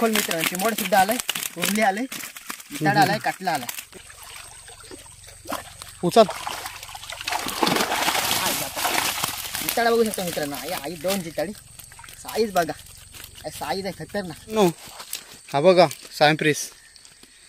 खोल मित्रांनो, चिमोड सुद्धा आलाय, कोंबडी आले, जिताड आलाय, काटला आलाय. उचल. जिताडा बघू शकता मित्रांनो. आई 2 जिताडी. साईज बघा, साईज आहे खतरनाक. नो हा बघा सॅम्प्रिस,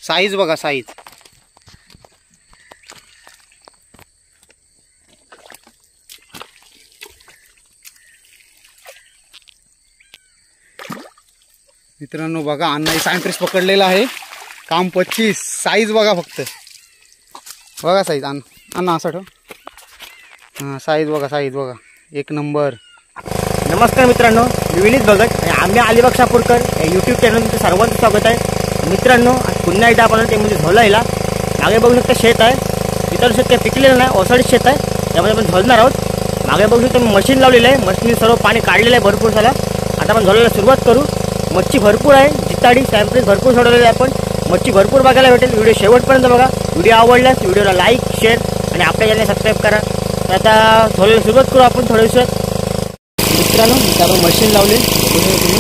साईज बघा साईज. मित्रांनो बघा, अण्णाही सॅम्प्रिस पकडलेला आहे. काम 25. साईज बघा फक्त, बघा साईज. अण्णा असं ठेव. हां साईज बघा, साईज बघा, 1 नंबर. नमस्कार मित्रांनो, मी विनीत भगत आणि आम्ही अलिबाग शापूरकर या यूट्यूब चॅनल तुमचं सर्वांचं स्वागत आहे. मित्रांनो आज पुन्हा एकदा आपण ते म्हणजे झोलायला मागे बघू शकता शेत आहे. इतर शेत काही पिकलेलं नाही, ओसाडीत शेत आहे, त्यामध्ये आपण झोलणार आहोत. मागे बघू शकता मी मशीन लावलेलं आहे, मशीन सर्व पाणी काढलेलं आहे भरपूर झाला. आता आपण झोलायला सुरुवात करू. मच्छी भरपूर आहे, जिताडी सॅम्पल्स भरपूर सोडवलेले आहे. आपण मच्छी भरपूर बघायला भेटेल. व्हिडिओ शेवटपर्यंत बघा. व्हिडिओ आवडल्यास व्हिडिओला लाईक शेअर आणि आपल्या चॅनलला सबस्क्राईब करा. तर आता झोलायला सुरुवात करू आपण थोड्या दिवसात. मित्रांनो आपण मशीन लावले, तुम्ही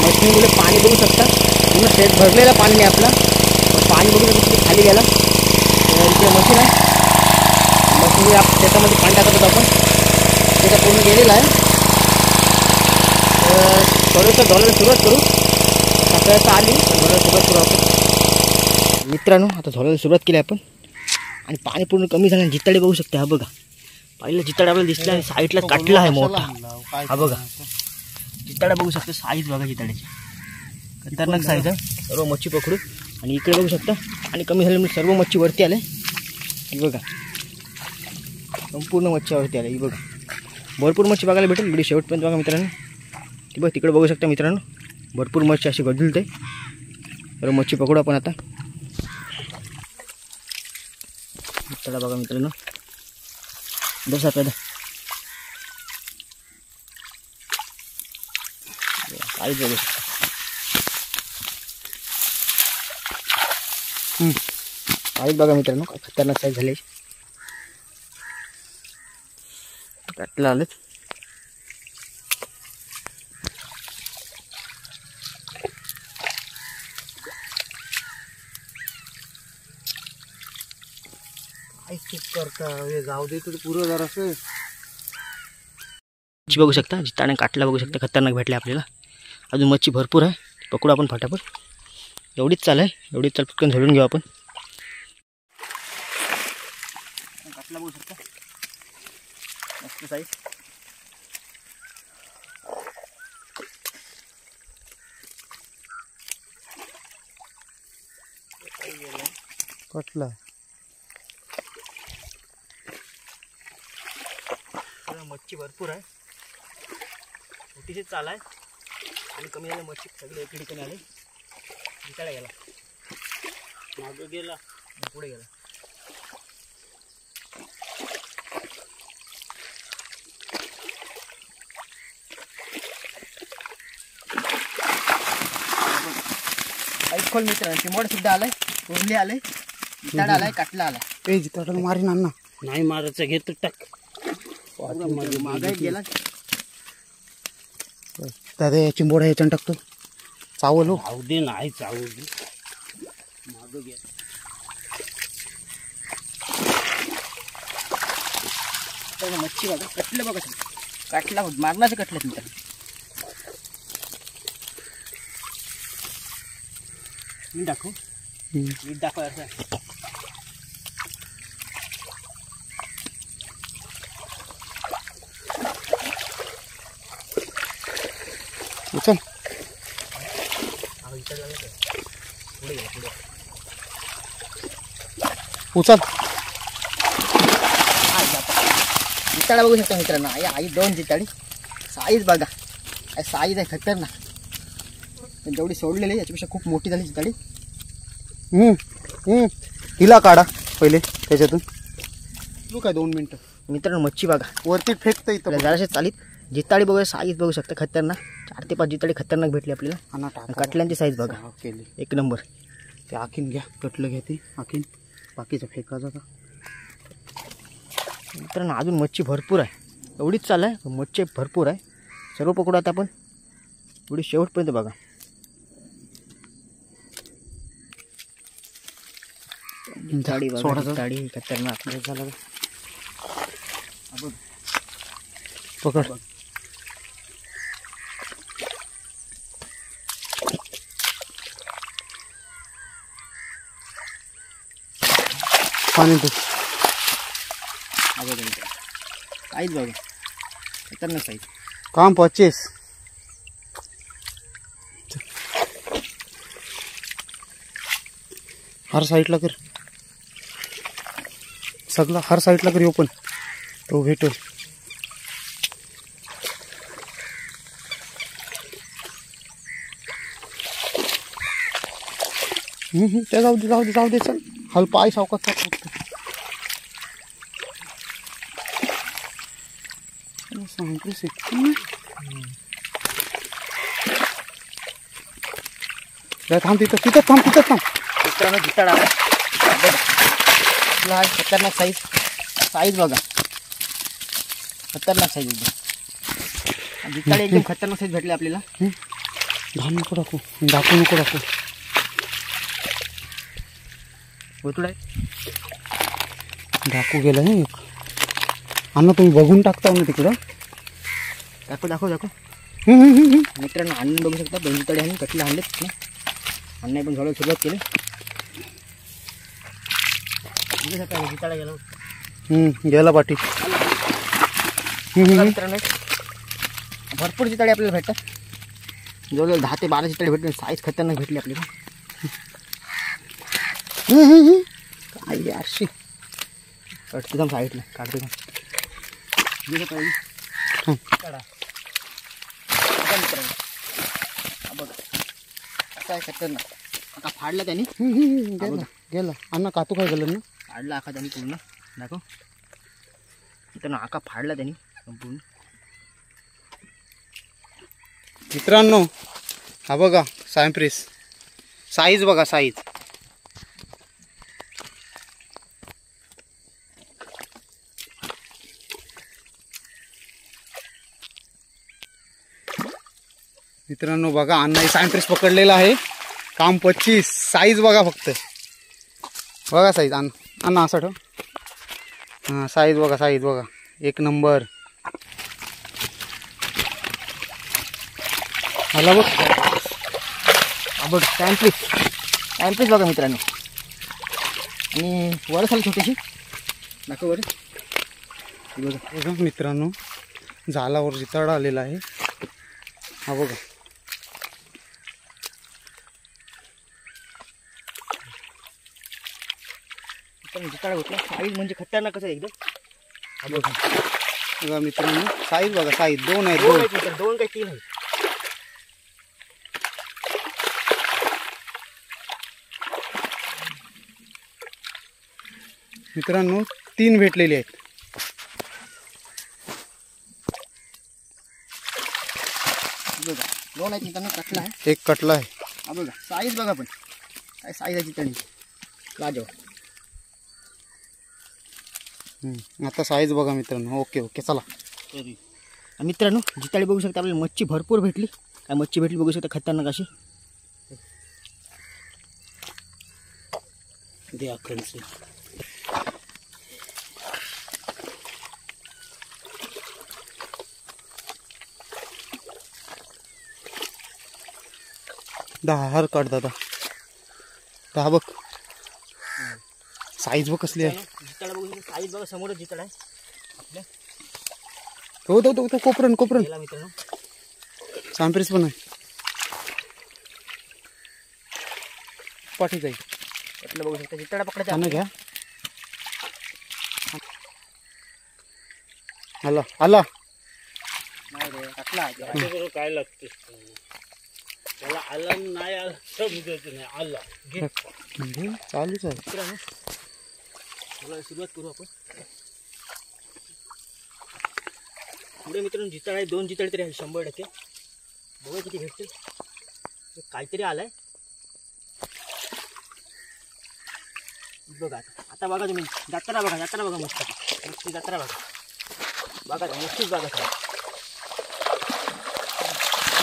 मशीनमुळे पाणी बघू शकता. पूर्ण शेत भरलेला पाणी नाही आपला, पाणी बघू शकता किती खाली गेला. इथे मशीन आहे, मशीनमुळे आपण शेतामध्ये पाणी टाकत होतो आपण, त्याचा पूर्ण गेलेला आहे. थोडंसं धोलायला सुरुवात करू. सकाळचं आली धोलायला सुरुवात करू आपण. मित्रांनो आता धोलायला सुरुवात केली आपण आणि पाणी पूर्ण कमी झालं. जिताडे बघू शकता, हा बघा पहिला जिताडा आपल्याला दिसला आणि साईडला काटला आहे मोठा. हा बघा जिताडा बघू शकता, साईज बघा जिताड्याची खतरनाक साईज आहे. सर्व मच्छी पकडू आणि इकडे बघू शकता आणि कमी झाल्यामुळे सर्व मच्छी वरती आले. ही बघा संपूर्ण मच्छी वरती आले. ही बघा भरपूर मच्छी बघायला भेटेल. व्हिडिओ शेवटपर्यंत बघा मित्रांनो. ती बघ तिकडे बघू शकता मित्रांनो, भरपूर मच्छी अशी गडुलते. सर्व मच्छी पकडू आपण आता. जिताडा बघा मित्रांनो, बस आता साईज बघू शकता. साईज बघा मित्रांनो, काय खतरनाक साईज झाली. काटला आलेत. काय चूक करता, हे जाऊ दे तर पुरं जरासं. मच्छी बघू शकता, जिताडा काटला बघू शकता, खतरनाक भेटले आपल्याला. अजून मच्छी भरपूर आहे, पकडू आपण फटाफट. एवढीच चाल आहे, एवढीच चाल पटकन झोडून घेऊ आपण. काटला बघू शकता, मस्त साईज. कटला मच्छी भरपूर आहे, मोठीशी चाल आहे आणि कमी झाले मच्छी सगळे एके ठिकाणी आले. जिताडा गेला, मागं गेला, पुढे गेला. आई खोल मित्रांनो, चिमोड सुद्धा आलाय, कोंबडी आले, जिताडा आलाय, काटला आलाय. ते जिताडाला मारीन अण्णा. नाही मारायचं, घेत टाक. मागे गेला दादा चिंबोडा याच्यानं टाकतो. चावलो दे नाही चावू दे. मागं गेला. मच्छी बघा कटलं बघा, काटला मारण्याचं कटलं तुमचं. मी दाखव, मी दाखवायचं. उचल. उचल. जिताडा बघू शकता मित्रांनो. आई 2 जिताडी. साईज बघा, साईज आहे खतरनाक. पण जेवढी सोडलेली आहे याच्यापेक्षा खूप मोठी झाली जिताडी. हिला काढा पहिले त्याच्यातून. तू काय 2 मिनिटं. मित्रांनो मच्छी बघा वरती फेकतं इथं जराशे चालीत. जिताडी बघा, साईज बघू शकता खतरनाक. 4 ते 5 जिताडी खतरनाक भेटली आपल्याला. कटल्यांची साईज बघा केली 1 नंबर. ते आखीन घ्या, कटलं घ्या ते आखीन, बाकीचं फेकायचं का. मित्रांनो अजून मच्छी भरपूर आहे, एवढीच चाल आहे, मच्छी भरपूर आहे. सर्व पकडू आता आपण. एवढी शेवटपर्यंत बघा. जिताडी बघा, सोडायचं. जिताडी खतरनाक झालं. पकड. पाणी तू साईज बघा, खतरनाक साईज. काम 25. हर साईडला कर, सगळं हर साईडला कर ओपन, तो भेटेल. ते जाऊ दे जाऊ दे जाऊ दे, चल हल पाय सावकाश थांब तिथं तिथं थांब तिथं थांब. मित्रांनो जिताडा आपला खतरनाक साईज. साईज बघा, खतरनाक साईज एकदम. जिताडे एकदम खतरनाक साईज भेटले आपल्याला. धान नको टाकू, दाखवू नको टाकू. होतुडा दाखवू गेला नाही एक. अण्णा तुम्ही बघून टाकता ना तिकडं. दाखव दाखव दाखव. मित्रांनो आणून बघू शकता, दोन जिताडे आणून कटले आणलेत. अण्णा पण झोडायला सुरुवात केली. जिताडा गेला गेला पाठी. मित्रांनो भरपूर जिताडे आपल्याला भेटतात. जवळजवळ 10 ते 12 जिताडे भेटले. साईज खतरनाक भेटली आपल्याला. काय यारशी कटते जाऊन साईडला काढते जाऊन. बघा काय खतरनाक. आता फाडला त्यांनी. गेला अण्णा कातू काय गेलं ना. फाडला आखा त्यांनी पूर्ण. दाखव मित्रांनो, आका फाडला त्यांनी संपूर्ण. मित्रांनो हा बघा सायम्प्रेस. साईज बघा साईज. मित्रांनो बघा अण्णा सायम्प्रेस पकडलेला आहे. काम 25. साईज बघा फक्त. बघा साईज. अण्णा असं ठेव. हां साईज बघा, साईज बघा एक नंबर. आला बघ. बघ टॅम्प्लिस. टॅम्प्लिस बघा मित्रांनो. आणि वर झाली छोटीशी. दाखव वर. बघा मित्रांनो झालावर जिताडा आलेला आहे. हा बघा. जिताडा होता. साईज म्हणजे खतरनाकच आहे एकदम. हा बघा. बघा मित्रांनो साईज बघा. साईज 2 आहेत. 2 काही 3 आहेत. मित्रांनो 3 भेटलेले आहेत. बघा 2 आहेत मित्रांनो. कटला आहे, एक कटला आहे. हा बघा. साईज बघा, पण काय साईज आहे जिताडी. लाजवाब. आता साईज बघा मित्रांनो. ओके ओके चला. मित्रांनो जिताडी बघू शकता आपल्याला. मच्छी भरपूर भेटली. काय मच्छी भेटली बघू शकता, खतरनाक अशी. दे अखंड. हर काढ दादा. 10 बघ. साईज बघ कसली आहे. जिताडा बघू शकता. साईज बघा, समोरच जिताडा आहे आपल्या. तो तो तो कोपरण कोपरण. गेला मित्रांनो. सायम्प्रेस पण आहे. पाठी जाईल. कटलं बघू शकता. जिताडा पकडायचा. त्यांना घ्या. आला आला. नाही रे, कटला. काय लागते त्याला. आला नाही आला समजायचं नाही. आला म्हणजे चालूच आहे. मित्रांनो मला सुरुवात करू आपण. पुढे मित्रांनो जिताडा आहे. 2 जिताडे तरी आहे 100%. बघा किती भेटते. काहीतरी आलाय बघा. आता बघा तुम्ही. जात्रा बघा, जात्रा बघा. मस्त जात्रा बघा. बघा मस्तीच बघा.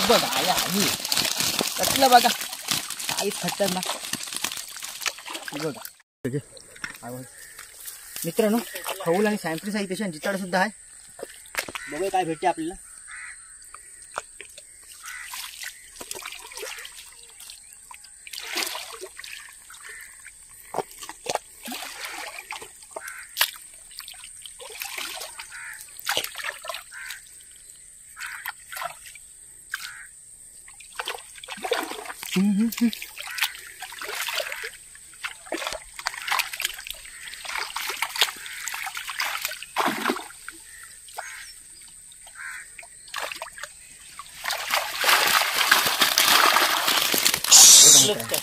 बघा आया आली. कटलं बघा. काहीच खतरनाक. बघा मित्रांनो खऊल आणि सॅम्प्रिस आहे तशी आणि जिताड सुद्धा आहे. बघूया काय भेटते आपल्याला.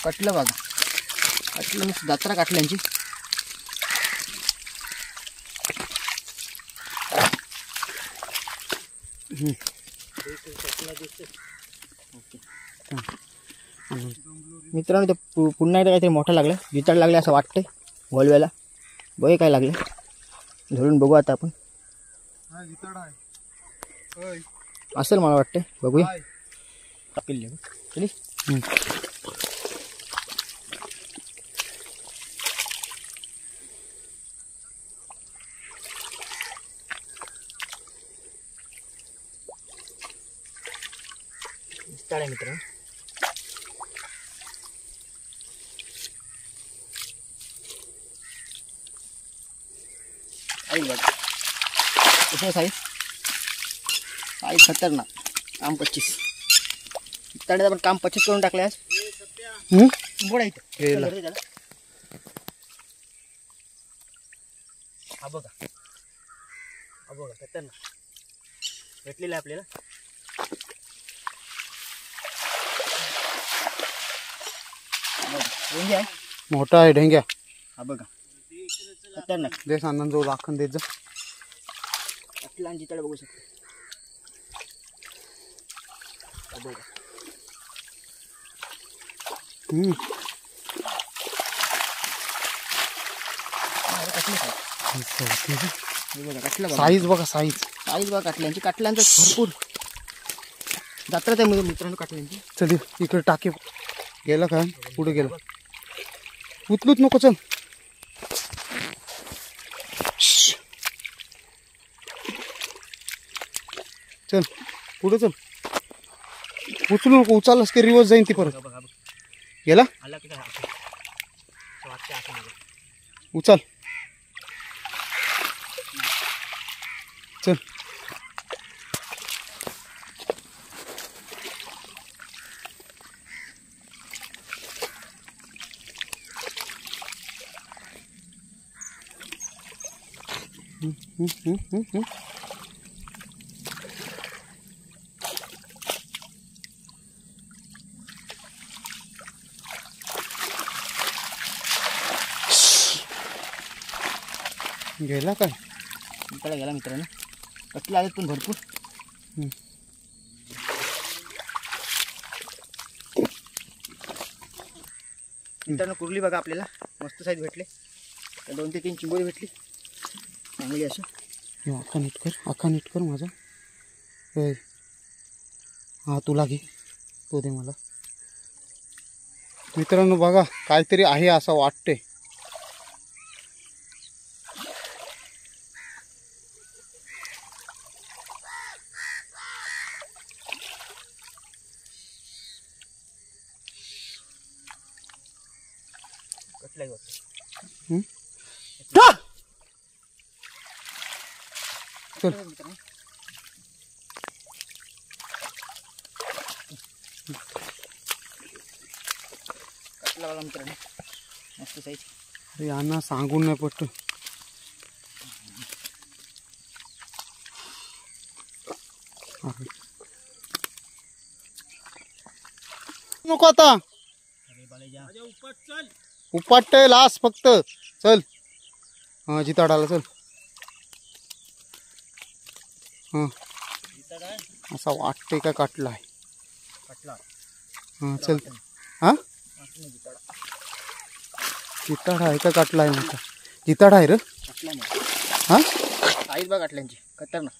कटलं बघा, कटलं नुसतं दात्रा काटल्यांची. मित्रांनो ते पुन्हा एकदा काहीतरी मोठं लागलं, जिताड लागले असं वाटतंय गोलव्याला. बघे काय लागले, धरून बघू आता आपण. असेल मला वाटतंय, बघूया. कापिल चली. जिताड आहे मित्रांनो. साईज साईज खतरनाक. काम 25 जिताडे आपण काम 25 करून टाकले आज. बोडा इथं हा बघा, हा बघा खतरनाक भेटलेलं आहे आपल्याला. ढेंग्या आहे, मोठा आहे ढेंग्या. हा बघा खतरनाक. देस आनंद जो दाखवून देत जा. आपला आणि जिताडे बघू शकतो. हा बघा साईज बघा, साईज साईज बघा काटल्यांची. काटल्यांचं भरपूर जात्रा त्यामध्ये मित्रांनो काटल्यांची. चल इकडे टाके. गेला काय पुढे गेला, उचलूच नको. चल चल पुढे चल, उचलू नको. उचललास की रिवर्स जाईन ती परत. गेला उचल. चल गेला काय. इकडे गेला मित्रांनो. कटले आलेत पण भरपूर. मित्रांनो कुर्ली बघा आपल्याला मस्त साईज भेटले. 2 ते 3 चिंबोरी भेटली चांगली असं. अख्खा नीट कर, अख्खा नीट कर माझा. हा तुला घे, तो दे मला. मित्रांनो बघा काहीतरी आहे असं वाटते. चल मित्रांनो मस्त साईज. अरे यांना सांगून नाही पटत. नको आता उपाट लास फक्त. चल हा जिताडाला चल. हा असा वाटते का काटला आहे. हा चल. हा जिताडा आहे का काटला आहे. मोठा जिताडा आहे रे. काटला हा साईज बघ काटल्यांची खतरनाक.